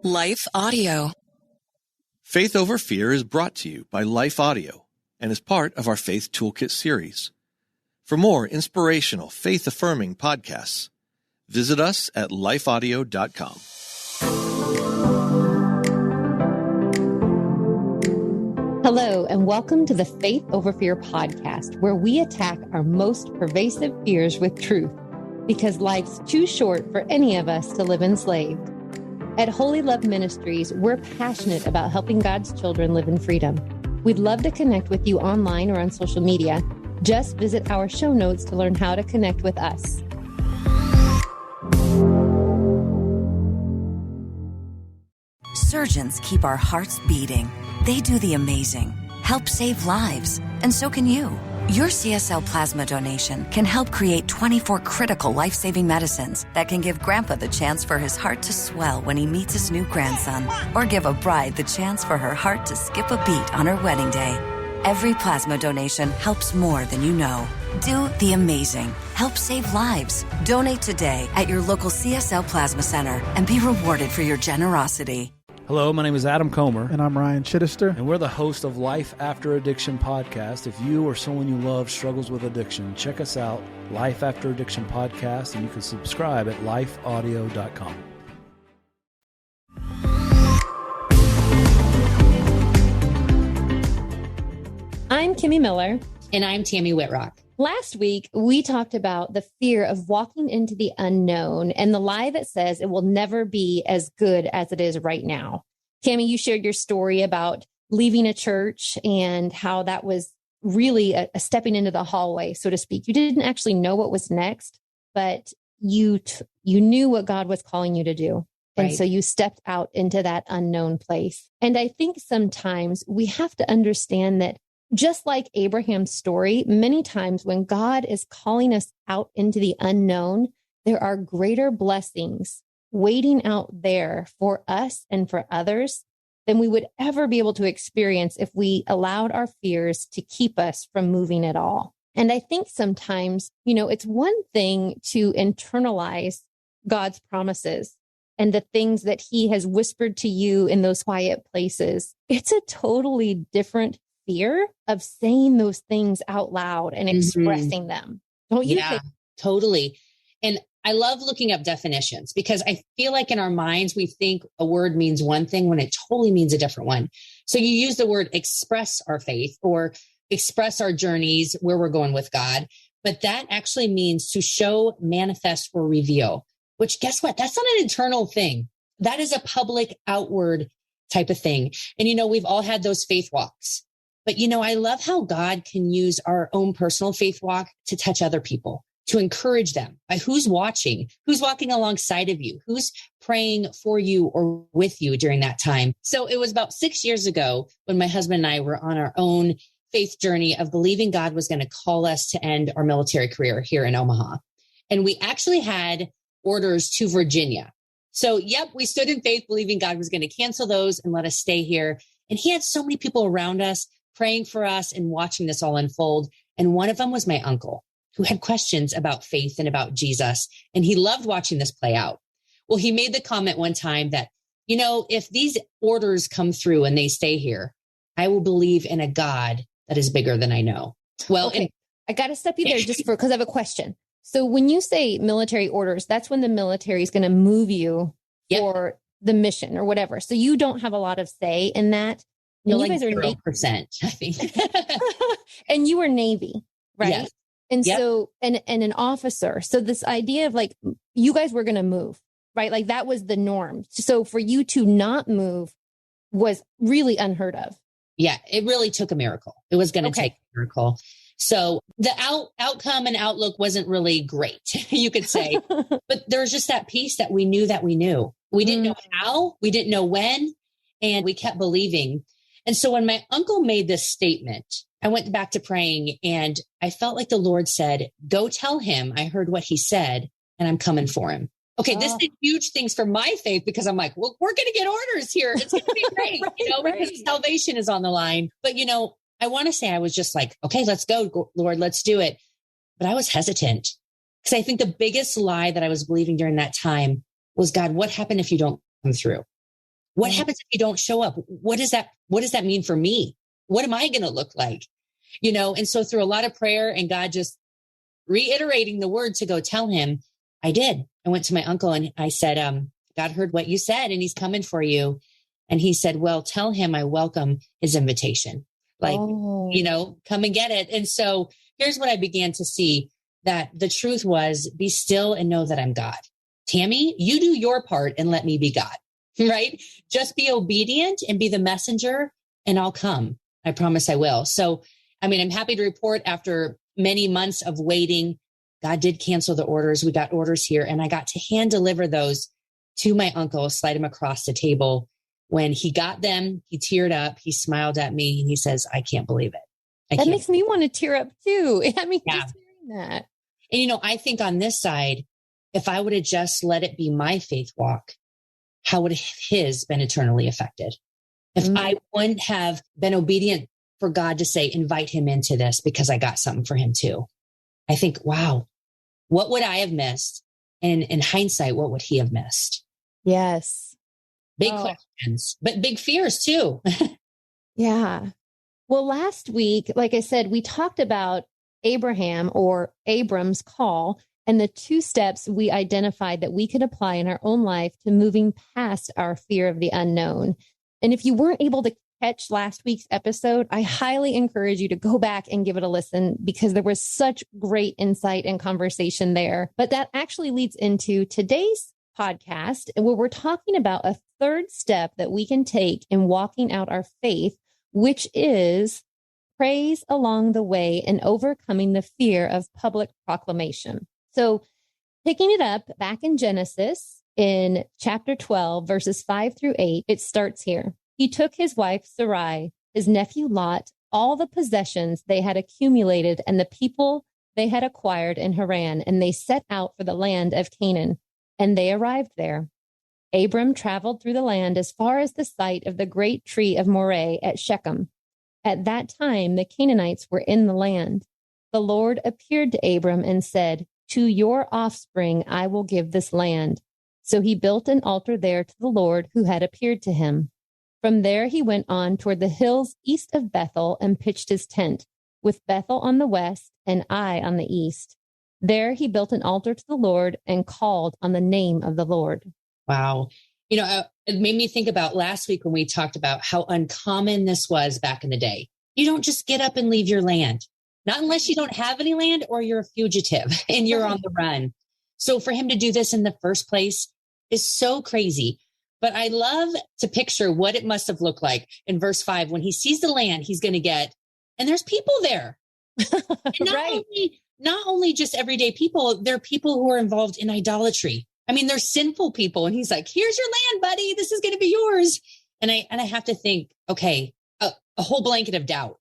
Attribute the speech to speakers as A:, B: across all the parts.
A: Life Audio.
B: Faith Over Fear is brought to you by Life Audio and is part of our Faith Toolkit series. For more inspirational, faith-affirming podcasts, visit us at lifeaudio.com.
C: Hello, and welcome to the Faith Over Fear podcast, where we attack our most pervasive fears with truth, because life's too short for any of us to live enslaved. At Holy Love Ministries, we're passionate about helping God's children live in freedom. We'd love to connect with you online or on social media. Just visit our show notes to learn how to connect with us.
D: Surgeons keep our hearts beating. They do the amazing, help save lives, and so can you. Your CSL plasma donation can help create 24 critical life-saving medicines that can give Grandpa the chance for his heart to swell when he meets his new grandson, or give a bride the chance for her heart to skip a beat on her wedding day. Every plasma donation helps more than you know. Do the amazing. Help save lives. Donate today at your local CSL Plasma Center and be rewarded for your generosity.
E: Hello, my name is Adam Comer.
F: And I'm Ryan Chittister.
E: And we're the host of Life After Addiction podcast. If you or someone you love struggles with addiction, check us out, Life After Addiction podcast, and you can subscribe at lifeaudio.com.
C: I'm Kimi Miller.
G: And I'm Tami Whitrock.
C: Last week, we talked about the fear of walking into the unknown and the lie that says it will never be as good as it is right now. Tami, you shared your story about leaving a church and how that was really a stepping into the hallway, so to speak. You didn't actually know what was next, but you knew what God was calling you to do. And so you stepped out into that unknown place. And I think sometimes we have to understand that just like Abraham's story, many times when God is calling us out into the unknown, there are greater blessings waiting out there for us and for others than we would ever be able to experience if we allowed our fears to keep us from moving at all. And I think sometimes, it's one thing to internalize God's promises and the things that he has whispered to you in those quiet places. It's a totally different fear of saying those things out loud and expressing them. Don't you think?
G: Totally. And I love looking up definitions because I feel like in our minds, we think a word means one thing when it totally means a different one. So you use the word express our faith or express our journeys where we're going with God. But that actually means to show, manifest, or reveal, which guess what? That's not an internal thing. That is a public outward type of thing. And, we've all had those faith walks. But, I love how God can use our own personal faith walk to touch other people, to encourage them by who's watching, who's walking alongside of you, who's praying for you or with you during that time. So it was about 6 years ago when my husband and I were on our own faith journey of believing God was going to call us to end our military career here in Omaha. And we actually had orders to Virginia. So, we stood in faith, believing God was going to cancel those and let us stay here. And he had so many people around us praying for us and watching this all unfold. And one of them was my uncle, who had questions about faith and about Jesus. And he loved watching this play out. Well, he made the comment one time that, if these orders come through and they stay here, I will believe in a God that is bigger than I know. Well,
C: okay. I got to stop you there just because I have a question. So when you say military orders, that's when the military is going to move you for the mission or whatever. So you don't have a lot of say in that.
G: No,
C: you
G: like
C: guys are
G: 0%, I think.
C: And you were Navy, right?
G: Yes.
C: And so, and an officer. So this idea of you guys were going to move, right? Like that was the norm. So for you to not move was really unheard of.
G: Yeah, it really took a miracle. It was going to take a miracle. So the outcome and outlook wasn't really great, you could say. But there was just that piece that we knew that we knew. We didn't know how, we didn't know when, and we kept believing. And so when my uncle made this statement, I went back to praying and I felt like the Lord said, go tell him I heard what he said and I'm coming for him. Okay, this did huge things for my faith because I'm like, well, we're going to get orders here. It's going to be great, because salvation is on the line. But, I want to say I was just like, okay, let's go, Lord, let's do it. But I was hesitant because I think the biggest lie that I was believing during that time was, God, what happened if you don't come through? What happens if you don't show up? What does that mean for me? What am I going to look like? And so through a lot of prayer and God just reiterating the word to go tell him, I did. I went to my uncle and I said, God heard what you said and he's coming for you. And he said, well, tell him I welcome his invitation. Come and get it. And so here's what I began to see, that the truth was, be still and know that I'm God. Tami, you do your part and let me be God, right? Just be obedient and be the messenger and I'll come. I promise I will. So, I'm happy to report after many months of waiting, God did cancel the orders. We got orders here and I got to hand deliver those to my uncle, slide them across the table. When he got them, he teared up, he smiled at me and he says, I can't believe it.
C: That makes me want to tear up too.
G: Yeah.
C: Just hearing that.
G: And, I think on this side, if I would have just let it be my faith walk, how would his been eternally affected? If I wouldn't have been obedient for God to say, invite him into this because I got something for him too. I think, wow, what would I have missed? And in hindsight, what would he have missed?
C: Yes.
G: Big questions, but big fears too.
C: Yeah. Well, last week, like I said, we talked about Abraham or Abram's call and the 2 steps we identified that we could apply in our own life to moving past our fear of the unknown. And if you weren't able to catch last week's episode, I highly encourage you to go back and give it a listen because there was such great insight and conversation there. But that actually leads into today's podcast where we're talking about a 3rd step that we can take in walking out our faith, which is praise along the way and overcoming the fear of public proclamation. So picking it up back in Genesis in chapter 12, verses 5 through 8, it starts here. He took his wife Sarai, his nephew Lot, all the possessions they had accumulated and the people they had acquired in Haran, and they set out for the land of Canaan, and they arrived there. Abram traveled through the land as far as the site of the great tree of Moreh at Shechem. At that time, the Canaanites were in the land. The Lord appeared to Abram and said, to your offspring I will give this land. So he built an altar there to the Lord who had appeared to him. From there he went on toward the hills east of Bethel and pitched his tent, with Bethel on the west and Ai on the east. There he built an altar to the Lord and called on the name of the Lord.
G: Wow. It made me think about last week when we talked about how uncommon this was back in the day. You don't just get up and leave your land, not unless you don't have any land or you're a fugitive and you're on the run. So for him to do this in the first place is so crazy. But I love to picture what it must have looked like in verse 5 when he sees the land he's going to get, and there's people there. And not only just everyday people, they're people who are involved in idolatry. They're sinful people. And he's like, here's your land, buddy. This is going to be yours. And I have to think, okay, a whole blanket of doubt,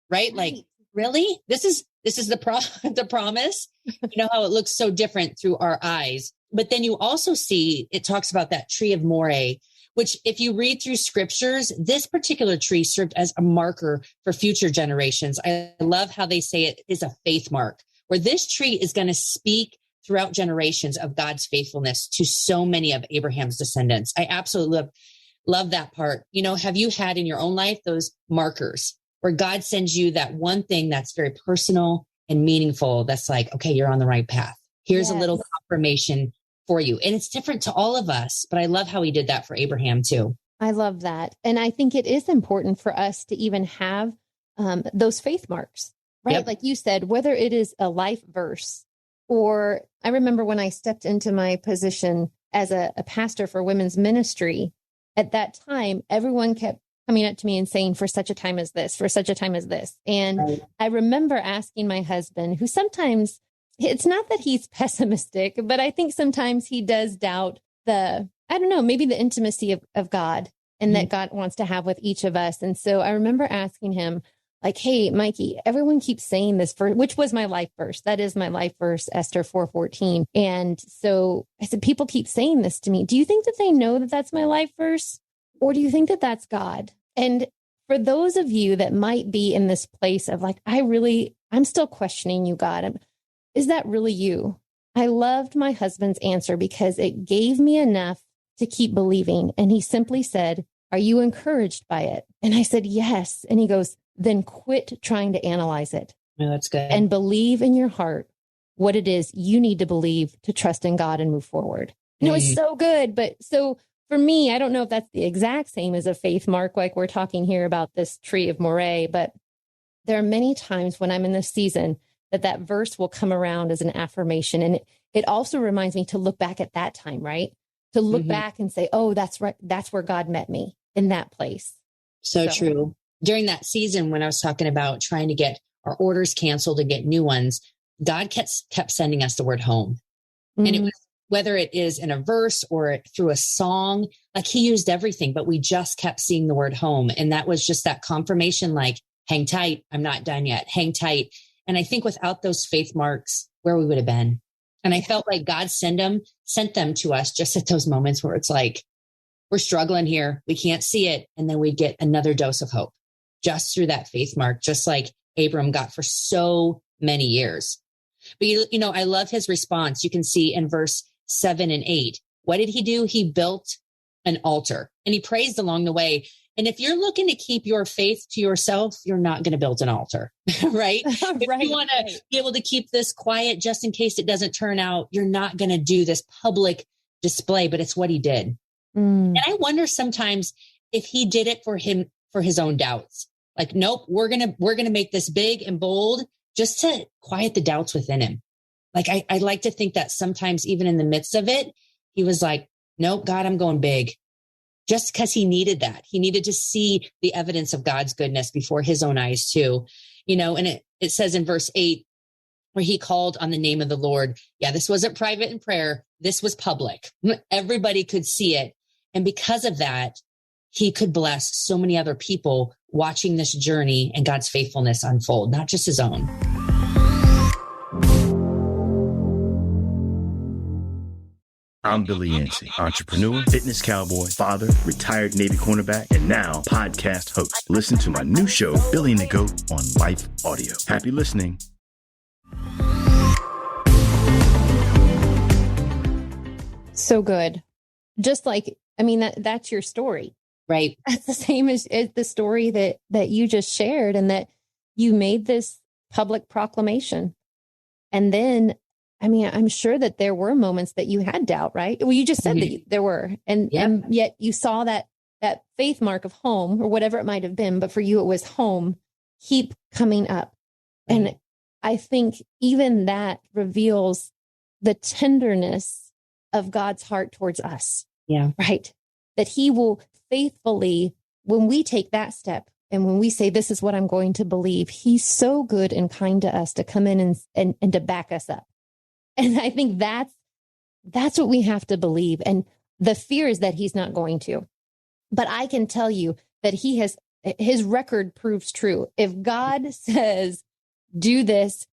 G: right? Like, really? This is the promise. You know how it looks so different through our eyes. But then you also see, it talks about that tree of Moreh, which if you read through scriptures, this particular tree served as a marker for future generations. I love how they say it is a faith mark, where this tree is going to speak throughout generations of God's faithfulness to so many of Abraham's descendants. I absolutely love that part. Have you had in your own life those markers where God sends you that one thing that's very personal and meaningful? That's like, okay, you're on the right path. Here's a little confirmation for you. And it's different to all of us, but I love how he did that for Abraham too.
C: I love that. And I think it is important for us to even have those faith marks, right? Yep. Like you said, whether it is a life verse, or I remember when I stepped into my position as a pastor for women's ministry, at that time, everyone kept coming up to me and saying, for such a time as this, for such a time as this. And right. I remember asking my husband, who sometimes, it's not that he's pessimistic, but I think sometimes he does doubt maybe the intimacy of God and that God wants to have with each of us. And so I remember asking him, like, hey, Mikey, everyone keeps saying this, which was my life verse. That is my life verse, Esther 4:14. And so I said, people keep saying this to me. Do you think that they know that that's my life verse? Or do you think that that's God? And for those of you that might be in this place of like, I'm still questioning you, God. Is that really you? I loved my husband's answer because it gave me enough to keep believing. And he simply said, Are you encouraged by it? And I said, yes. And he goes, then quit trying to analyze it.
G: Oh, that's good.
C: And believe in your heart what it is you need to believe to trust in God and move forward. And it was so good. But so for me, I don't know if that's the exact same as a faith mark, like we're talking here about this tree of Moreh, but there are many times when I'm in this season that verse will come around as an affirmation. And it also reminds me to look back at that time, right? To look back and say, oh, that's right. That's where God met me, in that place.
G: So true. During that season, when I was talking about trying to get our orders canceled and get new ones, God kept sending us the word home. And it was, whether it is in a verse or through a song, like he used everything, but we just kept seeing the word home. And that was just that confirmation, like, hang tight. I'm not done yet. Hang tight. And I think without those faith marks, where we would have been. And I felt like God sent them to us just at those moments where it's like, we're struggling here. We can't see it. And then we get another dose of hope just through that faith mark, just like Abram got for so many years. But, you know, I love his response. You can see in verse 7 and 8. What did he do? He built an altar and he praised along the way. And if you're looking to keep your faith to yourself, you're not going to build an altar, right? If you want to be able to keep this quiet just in case it doesn't turn out, you're not going to do this public display, but it's what he did. And I wonder sometimes if he did it for his own doubts. Like, nope, we're going to make this big and bold just to quiet the doubts within him. Like, I like to think that sometimes even in the midst of it, he was like, nope, God, I'm going big. Just because he needed that. He needed to see the evidence of God's goodness before his own eyes too. You know, and it says in verse 8, where he called on the name of the Lord. Yeah, this wasn't private in prayer. This was public. Everybody could see it. And because of that, he could bless so many other people watching this journey and God's faithfulness unfold, not just his own.
A: I'm Billy Yancey, entrepreneur, fitness cowboy, father, retired Navy cornerback, and now podcast host. Listen to my new show, Billy and the Goat, on Life Audio. Happy listening.
C: So good. Just like, I mean, that's your story.
G: Right.
C: That's the same as the story that you just shared, and that you made this public proclamation. And then, I mean, I'm sure that there were moments that you had doubt, right? Well, you just said that there were, and yet you saw that faith mark of home, or whatever it might have been, but for you, it was home, keep coming up. And I think even that reveals the tenderness of God's heart towards us. Yeah. Right. That he will faithfully, when we take that step and when we say, this is what I'm going to believe, he's so good and kind to us to come in and to back us up. And I think that's what we have to believe. And the fear is that he's not going to. But I can tell you that his record proves true. If God says, do this,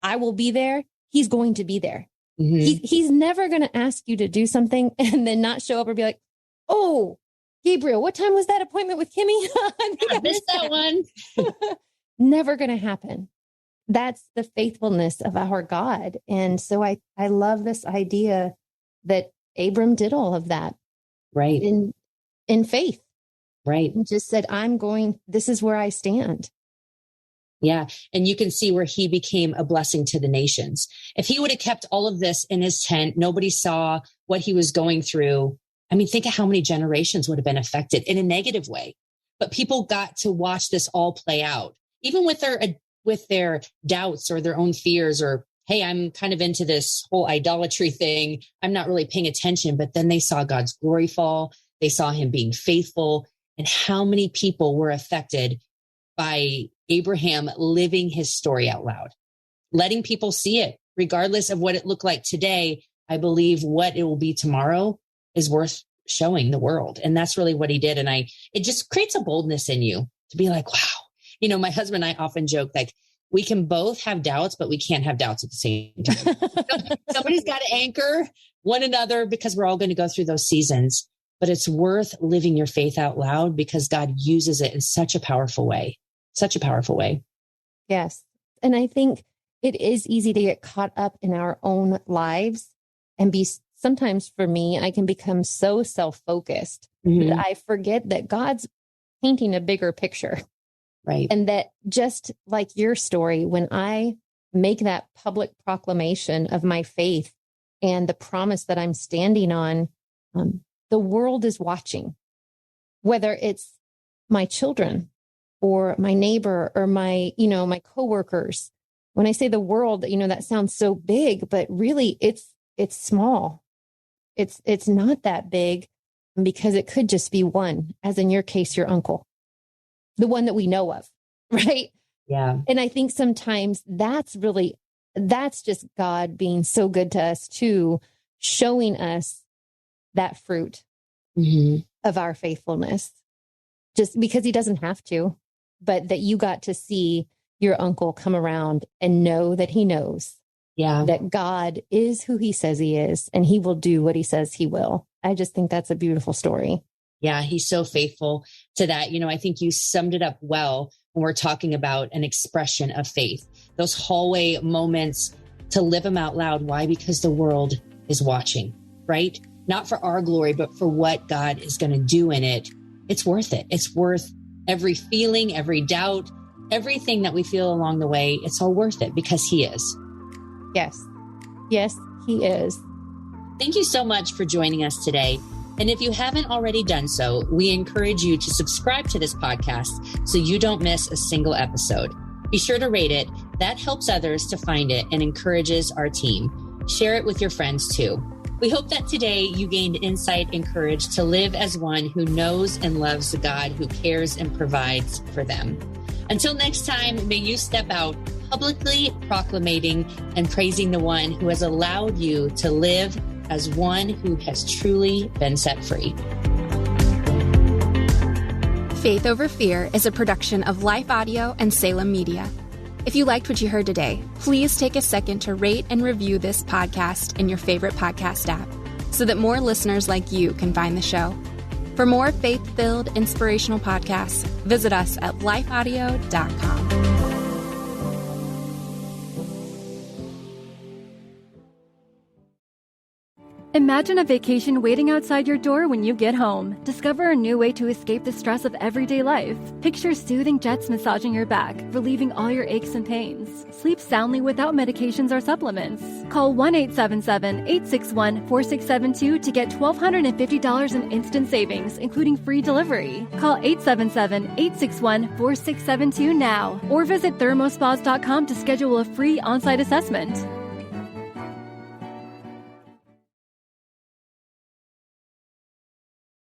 C: I will be there, he's going to be there. He's never going to ask you to do something and then not show up or be like, oh, Gabriel, what time was that appointment with Kimi? I
G: missed that one.
C: Never going to happen. That's the faithfulness of our God. And so I love this idea that Abram did all of that.
G: Right.
C: In faith.
G: Right.
C: And just said, this is where I stand.
G: Yeah. And you can see where he became a blessing to the nations. If he would have kept all of this in his tent, nobody saw what he was going through. I mean, think of how many generations would have been affected in a negative way. But people got to watch this all play out, even with their doubts or their own fears, or, hey, I'm kind of into this whole idolatry thing. I'm not really paying attention. But then they saw God's glory fall. They saw him being faithful. And how many people were affected by Abraham living his story out loud, letting people see it, regardless of what it looked like today. I believe what it will be tomorrow is worth showing the world. And that's really what he did. And it just creates a boldness in you to be like, wow. You know, my husband and I often joke, like, we can both have doubts, but we can't have doubts at the same time. Somebody's got to anchor one another, because we're all going to go through those seasons. But it's worth living your faith out loud because God uses it in such a powerful way. Such a powerful way.
C: Yes. And I think it is easy to get caught up in our own lives and be sometimes for me, I can become so self-focused that I forget that God's painting a bigger picture.
G: Right.
C: And that just like your story, when I make that public proclamation of my faith and the promise that I'm standing on, the world is watching, whether it's my children or my neighbor or my coworkers. When I say the world, that sounds so big, but really it's small. It's not that big because it could just be one, as in your case, your uncle, the one that we know of. Right.
G: Yeah.
C: And I think sometimes that's just God being so good to us too, showing us that fruit of our faithfulness, just because he doesn't have to, but that you got to see your uncle come around and know that he knows that God is who he says he is, and he will do what he says he will. I just think that's a beautiful story.
G: Yeah, he's so faithful to that. I think you summed it up well when we're talking about an expression of faith, those hallway moments to live them out loud. Why? Because the world is watching, right? Not for our glory, but for what God is going to do in it. It's worth it. It's worth every feeling, every doubt, everything that we feel along the way. It's all worth it because he is.
C: Yes. Yes, he is.
G: Thank you so much for joining us today. And if you haven't already done so, we encourage you to subscribe to this podcast so you don't miss a single episode. Be sure to rate it. That helps others to find it and encourages our team. Share it with your friends too. We hope that today you gained insight and courage to live as one who knows and loves the God who cares and provides for them. Until next time, may you step out publicly proclamating and praising the one who has allowed you to live as one who has truly been set free.
F: Faith Over Fear is a production of Life Audio and Salem Media. If you liked what you heard today, please take a second to rate and review this podcast in your favorite podcast app so that more listeners like you can find the show. For more faith-filled, inspirational podcasts, visit us at lifeaudio.com.
H: Imagine a vacation waiting outside your door when you get home. Discover a new way to escape the stress of everyday life. Picture soothing jets massaging your back, relieving all your aches and pains. Sleep soundly without medications or supplements. Call 1-877-861-4672 to get $1,250 in instant savings, including free delivery. Call 877-861-4672 now, or visit thermospas.com to schedule a free on-site assessment.